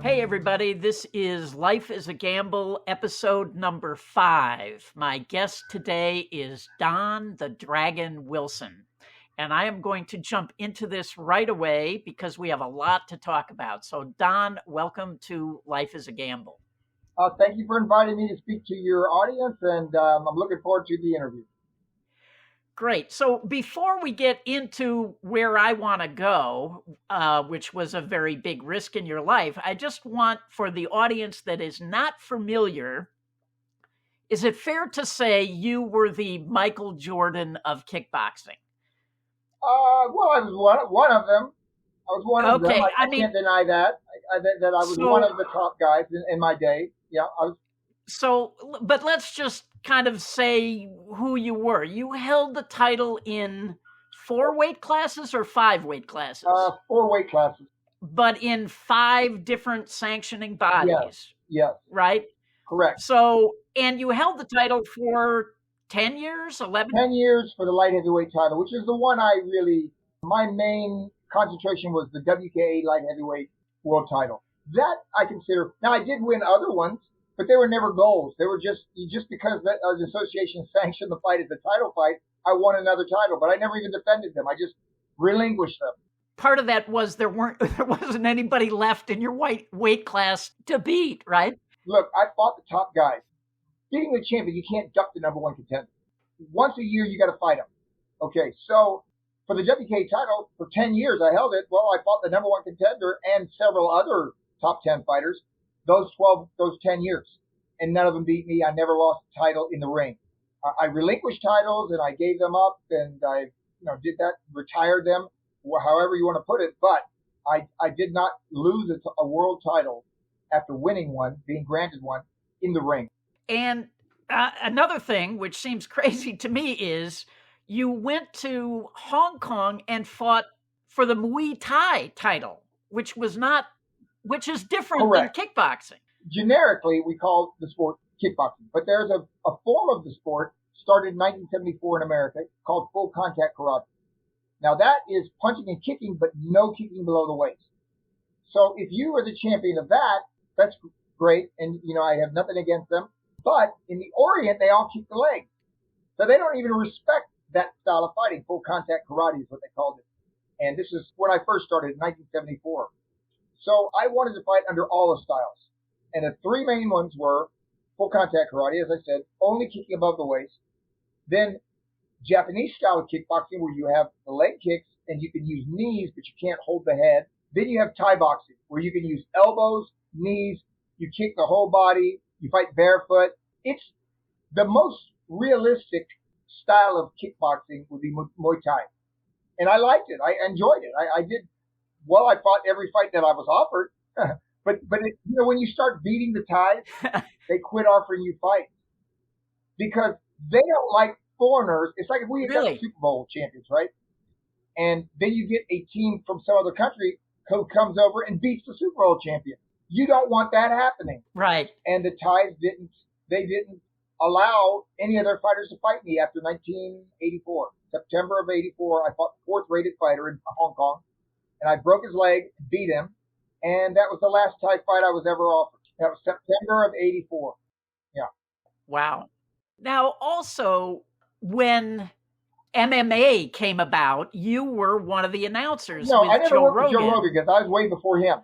Hey, everybody, this is Life is a Gamble, episode number 5. My guest today is Don the Dragon Wilson. And I am going to jump into this right away because we have a lot to talk about. So, Don, welcome to Life is a Gamble. Thank you for inviting me to speak to your audience, and I'm looking forward to the interview. Great. So before we get into where I want to go, which was a very big risk in your life, I just want for the audience that is not familiar, is it fair to say you were the Michael Jordan of kickboxing? Well, I was one of them. I was one of them. Okay, I can't deny that. That I was one of the top guys in my day. Yeah, I was. So, but let's just kind of say who you were. You held the title in 4 weight classes or 5 weight classes? 4 weight classes. But in 5 different sanctioning bodies. Yes. Right? Correct. So, and you held the title for 10 years, 11? 10 years for the light heavyweight title, which is the one my main concentration was the WKA light heavyweight world title. That I consider, now I did win other ones, but they were never goals. They were just because the association sanctioned the fight as a title fight, I won another title, but I never even defended them. I just relinquished them. Part of that was there wasn't anybody left in your weight class to beat, right? Look, I fought the top guys. Beating the champion, you can't duck the number one contender. Once a year, you got to fight them. Okay, so for the WKA title, for 10 years I held it. Well, I fought the number one contender and several other top 10 fighters those 10 years. And none of them beat me. I never lost the title in the ring. I relinquished titles and I gave them up and I did that, retired them, however you want to put it. But I did not lose a world title after winning one, being granted one in the ring. And another thing, which seems crazy to me, is you went to Hong Kong and fought for the Muay Thai title, which is different Correct. than kickboxing. Generically, we call the sport kickboxing, but there's a form of the sport started in 1974 in America called full contact karate. Now that is punching and kicking, but no kicking below the waist. So if you are the champion of that, that's great, and I have nothing against them. But in the Orient, they all kick the legs, so they don't even respect that style of fighting. Full contact karate is what they called it, and this is when I first started in 1974. So I wanted to fight under all the styles. And the 3 main ones were full contact karate, as I said, only kicking above the waist. Then Japanese style of kickboxing, where you have the leg kicks and you can use knees, but you can't hold the head. Then you have Thai boxing, where you can use elbows, knees, you kick the whole body, you fight barefoot. It's the most realistic style of kickboxing would be Muay Thai. And I liked it. I enjoyed it. I did. Well, I fought every fight that I was offered. But when you start beating the Thais, they quit offering you fights because they don't like foreigners. It's like if we got Super Bowl champions, right? And then you get a team from some other country who comes over and beats the Super Bowl champion. You don't want that happening. Right. And the Thais didn't allow any of their fighters to fight me after 1984. September of 84, I fought the 4th rated fighter in Hong Kong, and I broke his leg, beat him. And that was the last Thai fight I was ever offered. That was September of 84. Yeah. Wow. Now, also, when MMA came about, you were one of the announcers with I never Joe worked Rogan. with Joe Rogan because I was way before him.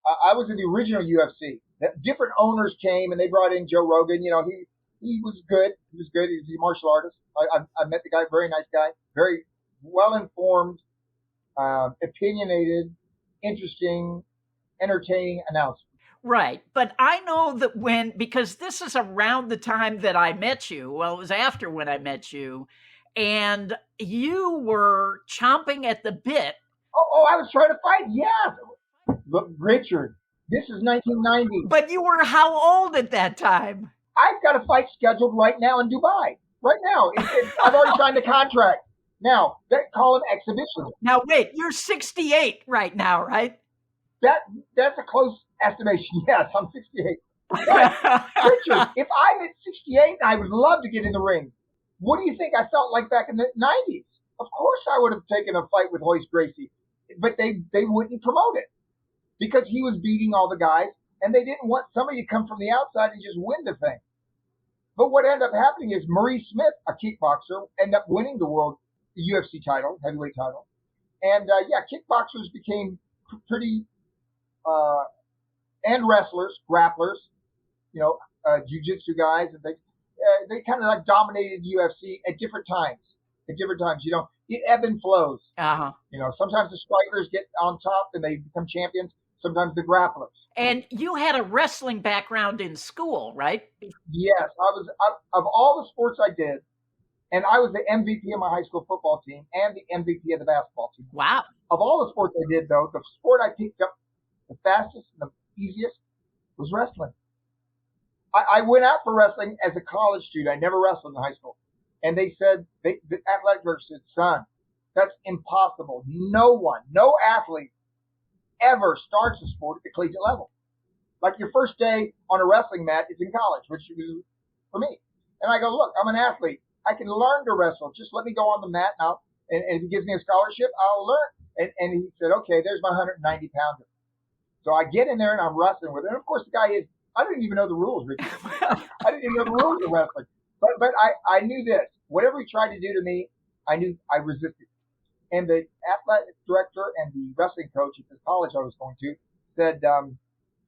I was in the original UFC. Different owners came and they brought in Joe Rogan. He was good. He was good. He was a martial artist. I met the guy, very nice guy, very well-informed, opinionated, interesting, entertaining announcement. Right. But I know that because this is around the time that I met you, well, it was after when I met you, and you were chomping at the bit. Oh, I was trying to fight. Yeah. Look, Richard, this is 1990. But you were how old at that time? I've got a fight scheduled right now in Dubai. Right now. I've already signed a contract. Now, call it exhibition. Now, wait, you're 68 right now, right? That's a close estimation. Yes, I'm 68. Richard, if I'm at 68, I would love to get in the ring. What do you think I felt like back in the 90s? Of course I would have taken a fight with Royce Gracie, but they wouldn't promote it. because he was beating all the guys, and they didn't want somebody to come from the outside and just win the thing. But what ended up happening is Maurice Smith, a kickboxer, ended up winning the world UFC title, heavyweight title. And yeah, kickboxers became pretty, uh, and wrestlers, grapplers, jiu-jitsu guys, and they kind of like dominated UFC at different times. At different times, it ebb and flows. Uh-huh. Sometimes the strikers get on top and they become champions. Sometimes the grapplers. And you had a wrestling background in school, right? Yes, of all the sports I did, and I was the MVP of my high school football team and the MVP of the basketball team. Wow. Of all the sports I did, though, the sport I picked up the fastest and the easiest was wrestling. I went out for wrestling as a college student. I never wrestled in high school. And they said, the athletic director said, son, that's impossible. No athlete ever starts a sport at the collegiate level. Like your first day on a wrestling mat is in college, which was for me. And I go, look, I'm an athlete. I can learn to wrestle. Just let me go on the mat now. And if he gives me a scholarship, I'll learn. And he said, okay, there's my 190 pounder. So I get in there and I'm wrestling with him. And of course, the guy I didn't even know the rules, Richard. I didn't even know the rules of wrestling. But I knew this. Whatever he tried to do to me, I knew I resisted. And the athletic director and the wrestling coach at the college I was going to said,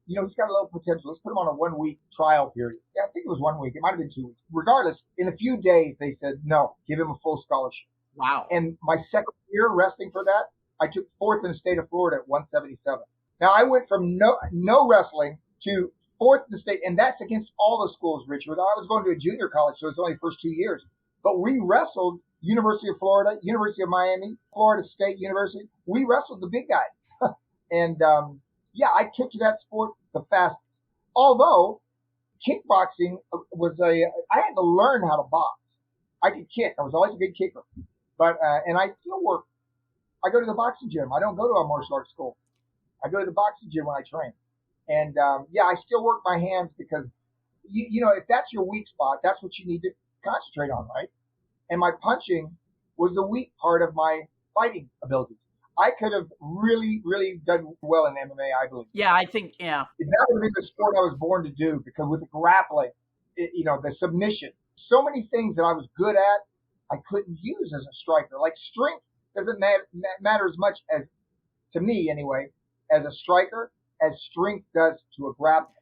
he's got a little potential. Let's put him on a 1 week trial period. Yeah, I think it was 1 week. It might have been 2 weeks. Regardless, in a few days, they said, no, give him a full scholarship. Wow. And my second year wrestling for that, I took fourth in the state of Florida at 177. Now, I went from no wrestling to fourth in the state, and that's against all the schools, Richard. I was going to a junior college, so it's only the first 2 years. But we wrestled University of Florida, University of Miami, Florida State University. We wrestled the big guys. And, I kicked that sport the fastest. Although kickboxing I had to learn how to box. I could kick. I was always a good kicker. But, and I still work. I go to the boxing gym. I don't go to a martial arts school. I go to the boxing gym when I train. And, I still work my hands because, if that's your weak spot, that's what you need to concentrate on, right? And my punching was the weak part of my fighting abilities. I could have really, really done well in MMA, I believe. Yeah, I think, yeah. That would have been the sport I was born to do because with the grappling, the submission, so many things that I was good at, I couldn't use as a striker. Like strength doesn't matter as much as, to me anyway, as a striker, as strength does to a grappler.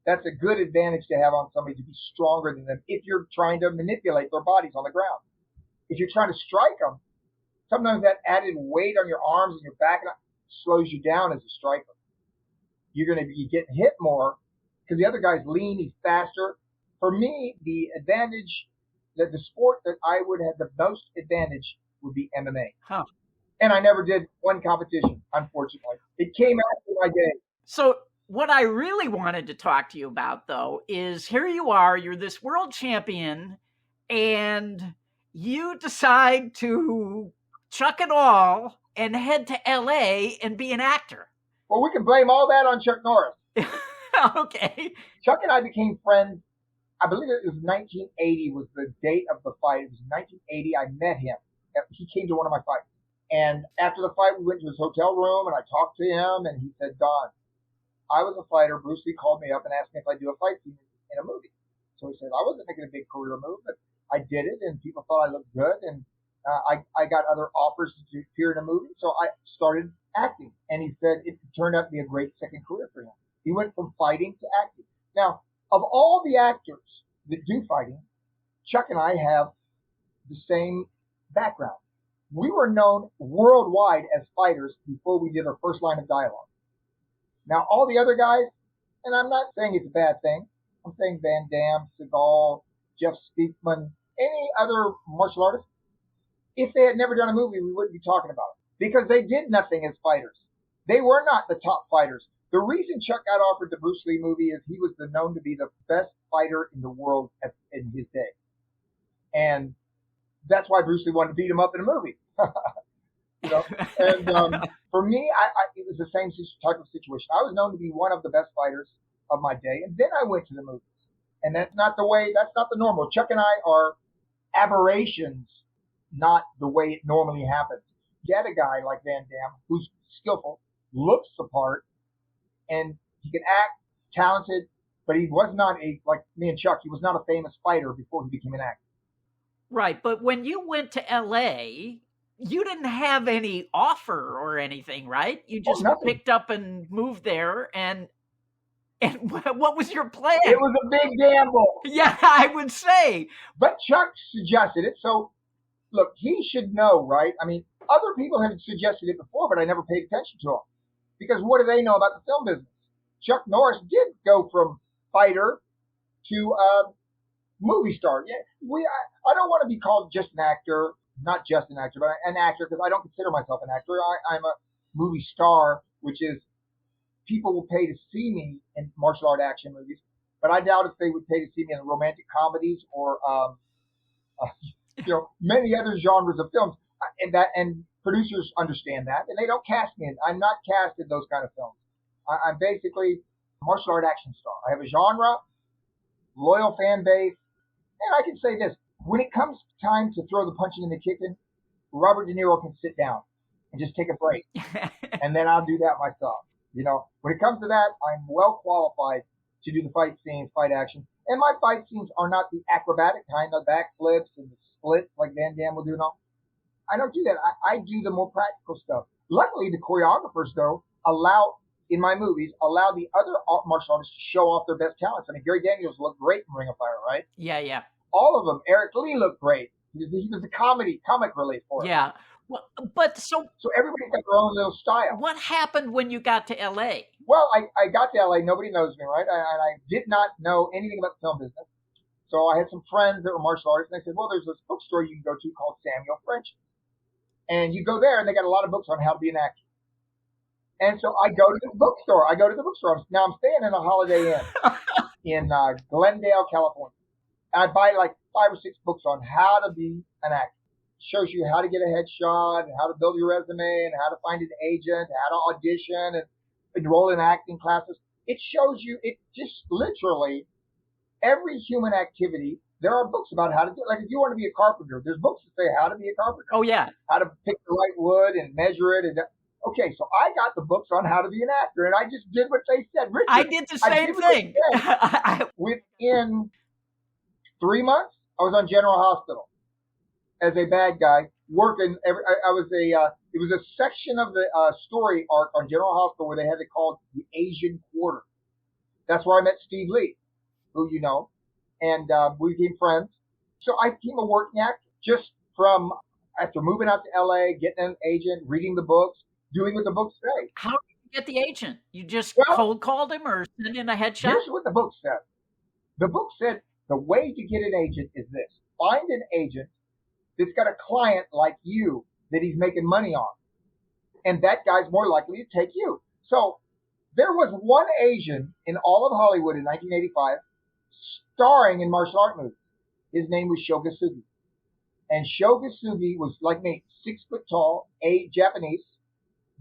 That's a good advantage to have on somebody to be stronger than them if you're trying to manipulate their bodies on the ground. If you're trying to strike them, sometimes that added weight on your arms and your back slows you down as a striker. You're going to be getting hit more because the other guy's lean, he's faster. For me, the advantage, the sport that I would have the most advantage would be MMA. Huh. And I never did one competition, unfortunately. It came after my day. So what I really wanted to talk to you about, though, is here you are, you're this world champion, and you decide to chuck it all and head to LA and be an actor. Well, we can blame all that on Chuck Norris. Okay. Chuck and I became friends. I believe it was 1980 was the date of the fight. It was 1980. I met him. He came to one of my fights. And after the fight, we went to his hotel room and I talked to him and he said, Don, I was a fighter. Bruce Lee called me up and asked me if I'd do a fight scene in a movie. So he said, I wasn't making a big career move, but I did it and people thought I looked good. And I got other offers to appear in a movie. So I started acting. And he said it turned out to be a great second career for him. He went from fighting to acting. Now, of all the actors that do fighting, Chuck and I have the same background. We were known worldwide as fighters before we did our first line of dialogue. Now, all the other guys, and I'm not saying it's a bad thing. I'm saying Van Damme, Seagal, Jeff Speakman, any other martial artists, if they had never done a movie, we wouldn't be talking about it because they did nothing as fighters. They were not the top fighters. The reason Chuck got offered the Bruce Lee movie is he was known to be the best fighter in the world in his day. And that's why Bruce Lee wanted to beat him up in a movie. And for me, it was the same type of situation. I was known to be one of the best fighters of my day. And then I went to the movies. And that's not the normal. Chuck and I are aberrations, not the way it normally happens. Get a guy like Van Damme who's skillful, looks the part, and he can act, talented, but he was not like me and Chuck, he was not a famous fighter before he became an actor. Right, but when you went to LA, you didn't have any offer or anything, right? You Oh, just nothing. picked up and moved there, and what was your plan? It was a big gamble. Yeah, I would say. But Chuck suggested it. So, look, he should know, right? I mean, other people have suggested it before, but I never paid attention to them. Because what do they know about the film business? Chuck Norris did go from fighter to movie star. Yeah, I don't want to be called just an actor, not just an actor, but an actor because I don't consider myself an actor. I'm a movie star, which is people will pay to see me in martial art action movies, but I doubt if they would pay to see me in romantic comedies or uh, many other genres of films. And producers understand that, and they don't cast me in. I'm not cast in those kind of films. I'm basically a martial art action star. I have a genre, loyal fan base, and I can say this: when it comes time to throw the punching and the kicking, Robert De Niro can sit down and just take a break, and then I'll do that myself. When it comes to that, I'm well qualified to do the fight scenes, fight action. And my fight scenes are not the acrobatic kind, the backflips and the splits like Van Damme will do. No, I don't do that. I do the more practical stuff. Luckily, the choreographers, though, in my movies, allow the other martial artists to show off their best talents. I mean, Gary Daniels looked great in Ring of Fire, right? Yeah, yeah. All of them. Eric Lee looked great. He was the comic relief for it. Yeah. Well, but So everybody's got their own little style. what happened when you got to LA? Well, I got to LA. Nobody knows me, right? And I did not know anything about the film business. So I had some friends that were martial artists, and they said, well, there's this bookstore you can go to called Samuel French. And you go there, and they got a lot of books on how to be an actor. And so I go to the bookstore. Now I'm staying in a Holiday Inn in Glendale, California. And I buy like 5 or 6 books on how to be an actor. It shows you how to get a headshot and how to build your resume and how to find an agent, how to audition and enroll in acting classes. It shows you, it just literally every human activity. There are books about how to do it. Like if you want to be a carpenter, there's books that say how to be a carpenter. Oh, yeah. How to pick the right wood and measure it. Okay, so I got the books on how to be an actor, and I just did what they said. Richard, I did the same thing. Within 3 months, I was on General Hospital as a bad guy working. It was a section of the story arc on General Hospital where they had it called the Asian Quarter. That's where I met Steve Lee, who you know, and we became friends. So I became a working actor just from after moving out to LA, getting an agent, reading the books, doing what the books say. How did you get the agent? You just Well, cold called him or sent in a headshot? Here's what the book said. The book said the way to get an agent is this. Find an agent that's got a client like you that he's making money on. And that guy's more likely to take you. So there was one Asian in all of Hollywood in 1985 starring in martial art movies. His name was Shogasugi. And Shogasugi was like me, 6 foot tall, Japanese,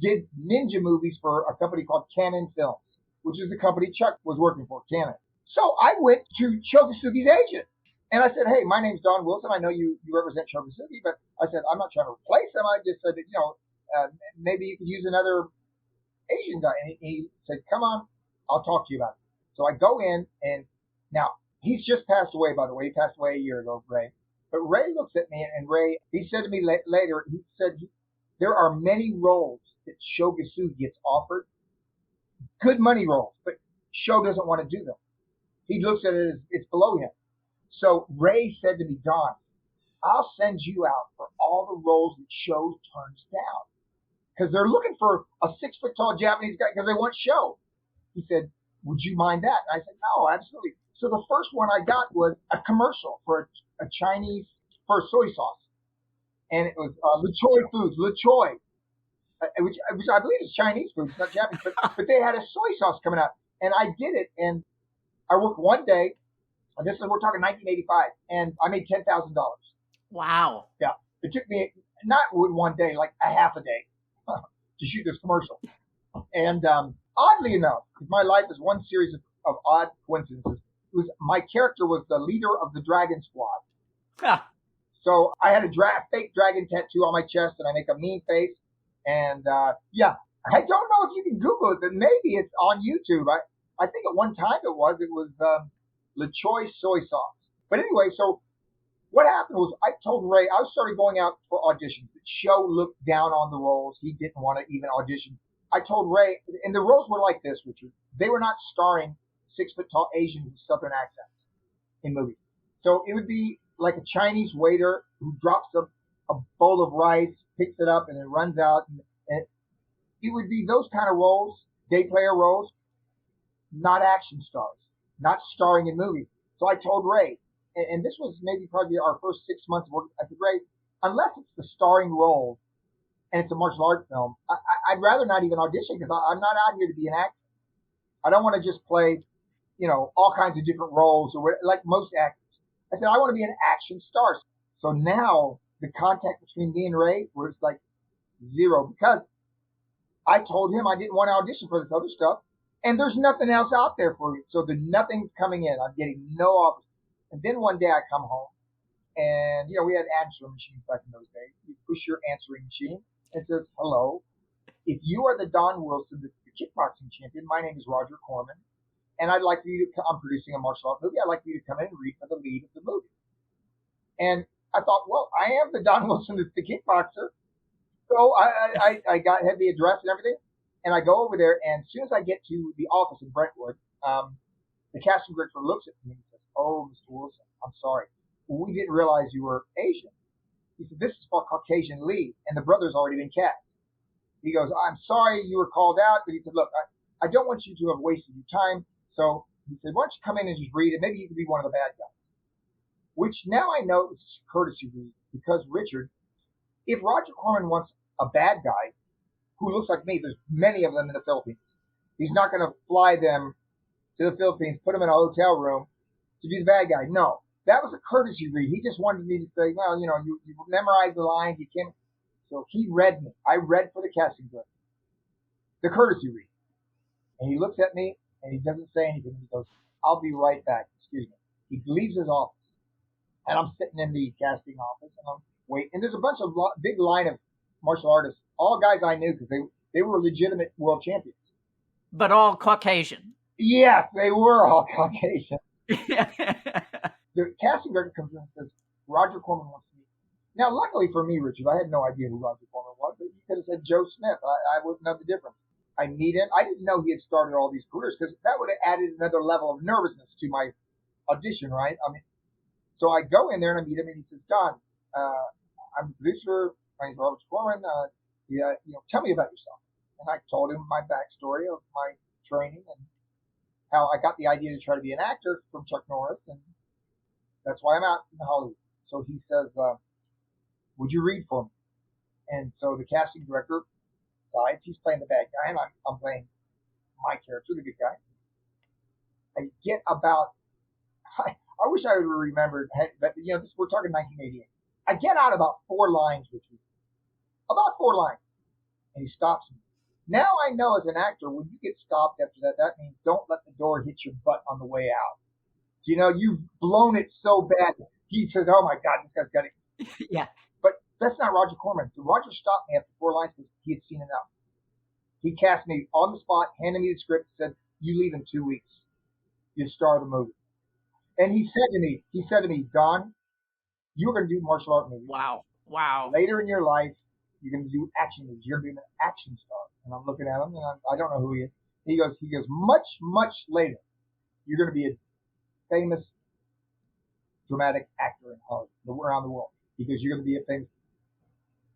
did ninja movies for a company called Canon Films, which is the company Chuck was working for, Canon. So I went to Shogasugi's agent. And I said, hey, my name's Don Wilson. I know you represent Shogasugi, but I said, I'm not trying to replace him. I just said, maybe you could use another Asian guy. And he said, come on, I'll talk to you about it. So I go in, and now he's just passed away, by the way. He passed away a year ago, Ray. But Ray looks at me, and Ray, he said to me later, he said, there are many roles that Shogasugi gets offered, good money roles, but Sho doesn't want to do them. He looks at it as it's below him. So Ray said to me, Don, I'll send you out for all the roles that Sho turns down. Because they're looking for a 6 foot tall Japanese guy because they want Sho. He said, would you mind that? And I said, no, absolutely. So the first one I got was a commercial for a Chinese, for soy sauce. And it was LeChoy Foods, LeChoy, which I believe is Chinese food, it's not Japanese, but they had a soy sauce coming out. And I did it, and I worked one day, and we're talking 1985, and I made $10,000. Wow. Yeah. It took me, not one day, like a half a day to shoot this commercial. And oddly enough, because my life is one series of odd coincidences, my character was the leader of the Dragon Squad. Huh. So I had a fake dragon tattoo on my chest, and I make a mean face. And I don't know if you can Google it, but maybe it's on YouTube. I think at one time it was Le Choy soy sauce. But anyway, so what happened was I told Ray I started going out for auditions. The show looked down on the roles. He didn't want to even audition. I told Ray, and the roles were like this, Richard. They were not starring 6 foot tall Asians with Southern accents in movies. So it would be like a Chinese waiter who drops a bowl of rice, picks it up, and then runs out. And it would be those kind of roles, day player roles, not action stars, not starring in movies. So I told Ray, and this was maybe probably our first 6 months of work. I said, Ray, unless it's the starring role and it's a martial arts film, I'd rather not even audition because I'm not out here to be an actor. I don't want to just play, all kinds of different roles or like most actors. I said, I want to be an action star. So now the contact between me and Ray was like zero because I told him I didn't want to audition for this other stuff. And there's nothing else out there for me. So nothing's coming in. I'm getting no offers. And then one day I come home and, we had answering machines back in those days. You push your answering machine and it says, hello, if you are the Don Wilson, the kickboxing champion, my name is Roger Corman. And I'd like for you to, I'm producing a martial art movie. I'd like for you to come in and read for the lead of the movie. And I thought, well, I am the Don Wilson, the kickboxer. So I had the address and everything. And I go over there, and as soon as I get to the office in Brentwood, the casting director looks at me and says, oh, Mr. Wilson, I'm sorry. Well, we didn't realize you were Asian. He said, this is for Caucasian lead, and the brother's already been cast. He goes, I'm sorry you were called out, but he said, look, I don't want you to have wasted your time. So he said, why don't you come in and just read it? Maybe you could be one of the bad guys. Which now I know is courtesy read, because Richard, if Roger Corman wants a bad guy, who looks like me, there's many of them in the Philippines. He's not going to fly them to the Philippines, put them in a hotel room to be the bad guy. No, that was a courtesy read. He just wanted me to say, well, you memorized the lines. You can. So he read me. I read for the casting director, the courtesy read. And he looks at me and he doesn't say anything. He goes, I'll be right back. Excuse me. He leaves his office. And I'm sitting in the casting office and I'm waiting. And there's a bunch of big line of martial artists, all guys I knew because they were legitimate world champions. But all Caucasian. Yes, they were all Caucasian. The casting director comes in and says, Roger Corman wants to meet you. Now, luckily for me, Richard, I had no idea who Roger Corman was, but he could have said Joe Smith. I wouldn't know the difference. I meet him. I didn't know he had started all these careers because that would have added another level of nervousness to my audition, right? So I go in there and I meet him and he says, Don, I'm the producer. My name's Robert Corman. Tell me about yourself. And I told him my backstory of my training and how I got the idea to try to be an actor from Chuck Norris, and that's why I'm out in Hollywood. So he says, would you read for me? And so the casting director decides he's playing the bad guy, and I'm playing my character, the good guy. I get about, I wish I would have remembered, but we're talking 1988. I get out about 4 lines with you. About 4 lines. And he stops me. Now I know as an actor, when you get stopped after that, that means don't let the door hit your butt on the way out. You've blown it so bad. He says, oh my God, this guy's got it. Yeah. But that's not Roger Corman. So Roger stopped me after 4 lines because he had seen enough. He cast me on the spot, handed me the script, said, you leave in 2 weeks. You star the movie. And he said to me, Don, you're going to do martial art movies. Wow. Later in your life, you're going to do action movies. You're going to be an action star. And I'm looking at him, and I don't know who he is. He goes, much, much later, you're going to be a famous dramatic actor in Hollywood, around the world, because you're going to be a famous.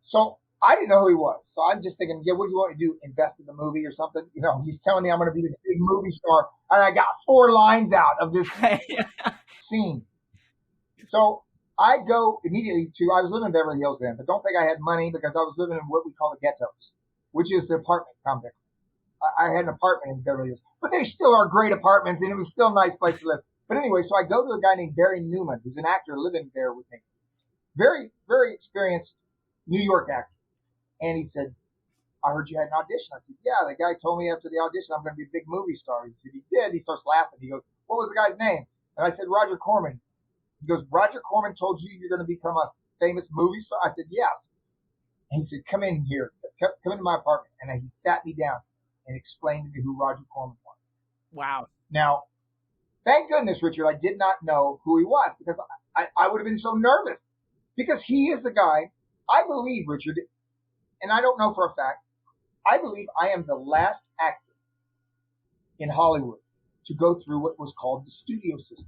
So I didn't know who he was. So I'm just thinking, what do you want me to do? Invest in the movie or something? He's telling me I'm going to be this big movie star, and I got 4 lines out of this scene. So I go immediately I was living in Beverly Hills then, but don't think I had money because I was living in what we call the ghettos, which is the apartment complex. I had an apartment in Beverly Hills, but they still are great apartments, and it was still a nice place to live. But anyway, so I go to a guy named Barry Newman, who's an actor living there with me. Very, very experienced New York actor. And he said, I heard you had an audition. I said, yeah, the guy told me after the audition I'm going to be a big movie star. He said, he did. He starts laughing. He goes, what was the guy's name? And I said, Roger Corman. He goes, Roger Corman told you you're going to become a famous movie star? I said, yeah. And he said, come in here, come into my apartment. And he sat me down and explained to me who Roger Corman was. Wow. Now, thank goodness, Richard, I did not know who he was because I would have been so nervous because he is the guy, I believe, Richard, and I don't know for a fact, I believe I am the last actor in Hollywood to go through what was called the studio system,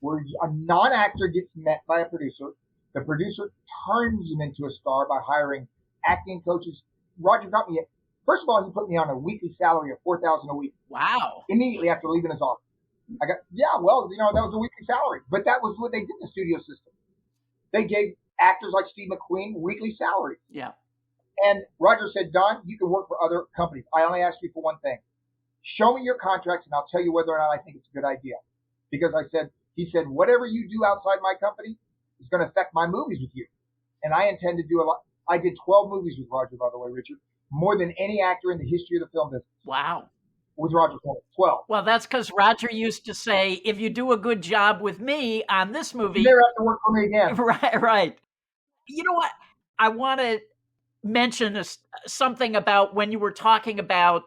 where a non-actor gets met by a producer. The producer turns him into a star by hiring acting coaches. Roger got me. First of all, he put me on a weekly salary of $4,000 a week. Wow. Immediately after leaving his office, I got that was a weekly salary, but that was what they did in the studio system. They gave actors like Steve McQueen weekly salaries. Yeah. And Roger said, Don, you can work for other companies. I only ask you for one thing. Show me your contracts and I'll tell you whether or not I think it's a good idea. Because he said, whatever you do outside my company is going to affect my movies with you. And I intend to do a lot. I did 12 movies with Roger, by the way, Richard. More than any actor in the history of the film business. Wow. With Roger Corman, 12. Well, that's because Roger used to say, if you do a good job with me on this movie, you never have to work for me again. Right. You know what? I want to mention something about when you were talking about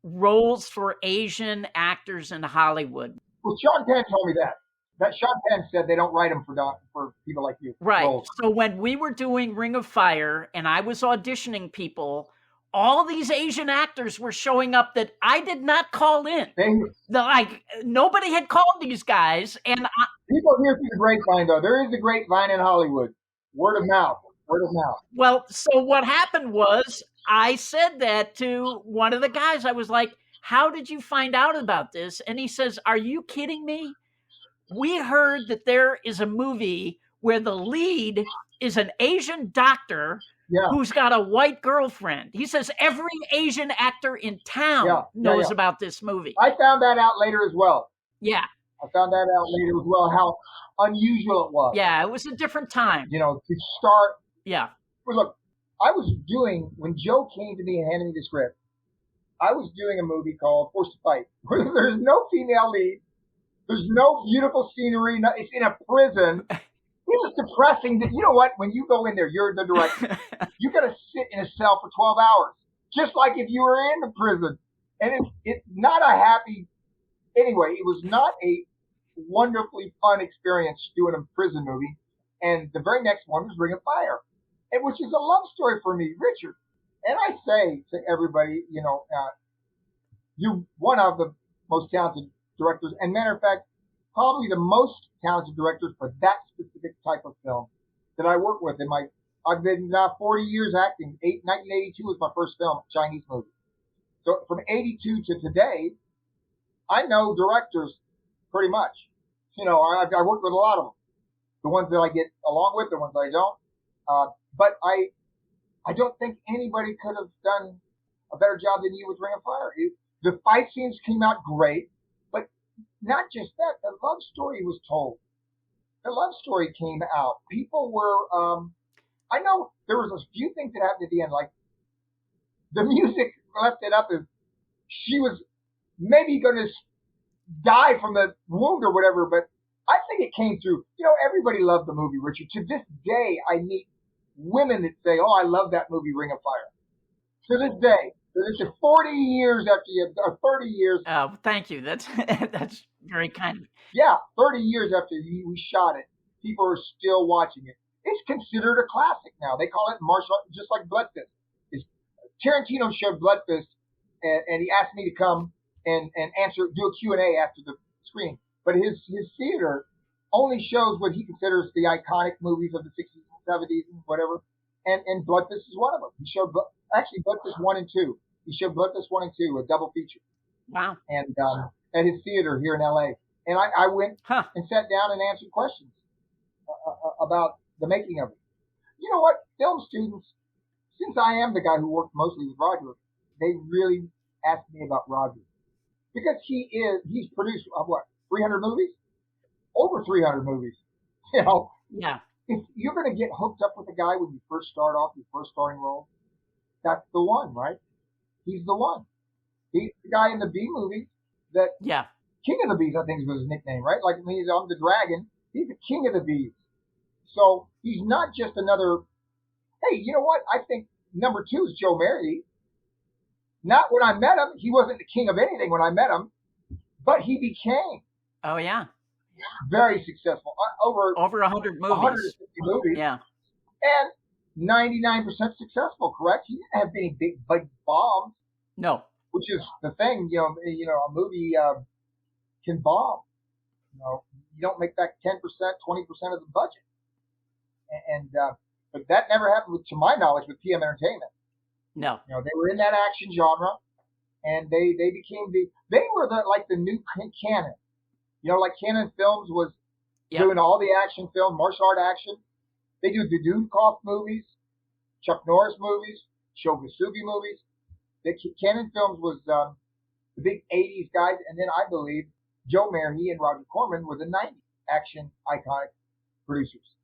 roles for Asian actors in Hollywood. Well, Sean Penn told me that. Sean Penn said they don't write them for people like you. Right. Roles. So when we were doing Ring of Fire and I was auditioning people, all these Asian actors were showing up that I did not call in. Nobody had called these guys. And people hear through the grapevine, though. There is a grapevine in Hollywood. Word of mouth. Well, so what happened was I said that to one of the guys. I was like, how did you find out about this? And he says, are you kidding me? We heard that there is a movie where the lead is an Asian doctor who's got a white girlfriend. He says every Asian actor in town knows about this movie. I found that out later as well. Yeah. I found that out later as well, how unusual it was. Yeah, it was a different time. To start. Yeah. Well, look, when Joe came to me and handed me the script, I was doing a movie called Forced to Fight, where there's no female lead. There's no beautiful scenery. It's in a prison. It was depressing. You know what? When you go in there, you're the director. You got to sit in a cell for 12 hours, just like if you were in the prison. And it's not a happy. Anyway, it was not a wonderfully fun experience doing a prison movie. And the very next one was Ring of Fire, which is a love story for me, Richard. And I say to everybody, you're one of the most talented directors, and matter of fact, probably the most talented directors for that specific type of film that I work with. I've been 40 years acting. 1982 was my first film, Chinese movie. So from 82 to today, I know directors pretty much. I worked with a lot of them. The ones that I get along with, the ones that I don't. But I don't think anybody could have done a better job than you with Ring of Fire. The fight scenes came out great. Not just that, the love story was told. The love story came out. People were, I know there was a few things that happened at the end, like the music left it up as she was maybe going to die from the wound or whatever, but I think it came through. Everybody loved the movie, Richard. To this day, I meet women that say, oh, I love that movie, Ring of Fire. To this day. This is 40 years after or 30 years. Oh, thank you. That's very kind of you. Yeah, 30 years after we shot it, people are still watching it. It's considered a classic now. They call it martial art, just like Blood Fist. Tarantino showed Blood Fist, and he asked me to come and do a Q&A after the screen. But his theater only shows what he considers the iconic movies of the 60s and 70s and whatever. And Blood Fist is one of them. He showed Blood Fist 1 and 2. He showed Blood Fist 1 and 2, a double feature. Wow. And at his theater here in LA. And I went and sat down and answered questions about the making of it. You know what? Film students, since I am the guy who worked mostly with Roger, they really asked me about Roger. Because he's produced, 300 movies? Over 300 movies. Yeah. If you're going to get hooked up with a guy when you first start off, your first starring role, that's the one, right? He's the one. He's the guy in the B movie that King of the Bees, I think was his nickname, right? Like I'm the dragon. He's the king of the bees. So he's not just another Hey, you know what? I think number two is Joe Mary. Not when I met him. He wasn't the king of anything when I met him, but he became Oh yeah, very successful. Over over 100 movies. 150 movies Yeah. and 99% successful, correct? He didn't have any big bombs, No. which is the thing. A movie can bomb. You don't make back 10%, 20% of the budget. But that never happened, to my knowledge, with PM Entertainment. No. They were in that action genre, and they became they were like the new canon. Like Canon Films was Yep. doing all the action film, martial art action. They do the Dudikoff movies, Chuck Norris movies, Shogasugi movies. Canon Films was the big '80s guys, and then I believe Joe Mary and Roger Corman were the '90s action iconic producers.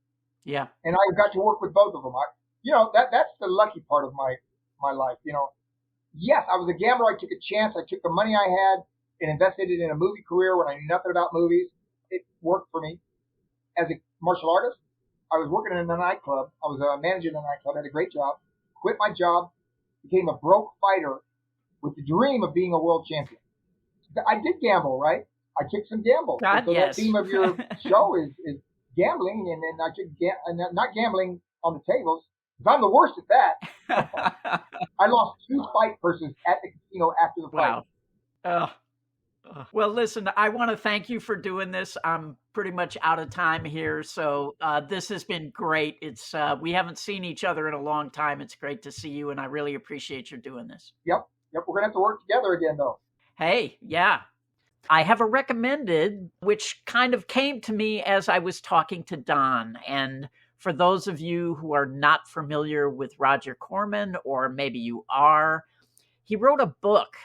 Yeah. And I got to work with both of them. That's the lucky part of my life. Yes, I was a gambler. I took a chance. I took the money I had and invested it in a movie career when I knew nothing about movies. It worked for me. As a martial artist, I was working in a nightclub. I was a manager in a nightclub. Had a great job. Quit my job. Became a broke fighter with the dream of being a world champion. I did gamble, right? I took some gamble. God, so yes. The theme of your show is gambling, and then I took not gambling on the tables, because I'm the worst at that. I lost 2 fight purses at the casino after the fight. Wow. Well, listen, I want to thank you for doing this. I'm pretty much out of time here, so this has been great. It's we haven't seen each other in a long time. It's great to see you, and I really appreciate your doing this. Yep. We're gonna have to work together again, though. Hey, yeah. I have a recommended, which kind of came to me as I was talking to Don. And for those of you who are not familiar with Roger Corman, or maybe you are, he wrote a book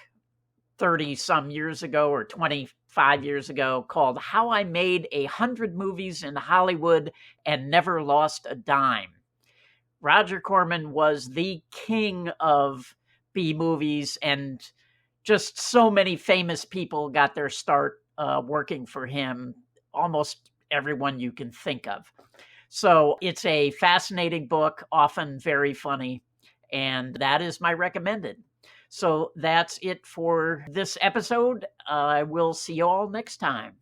30 some years ago or 25 years ago called How I Made 100 Movies in Hollywood and Never Lost a Dime. Roger Corman was the king of B movies, and just so many famous people got their start working for him, almost everyone you can think of. So it's a fascinating book, often very funny, and that is my recommended. So that's it for this episode. I will see you all next time.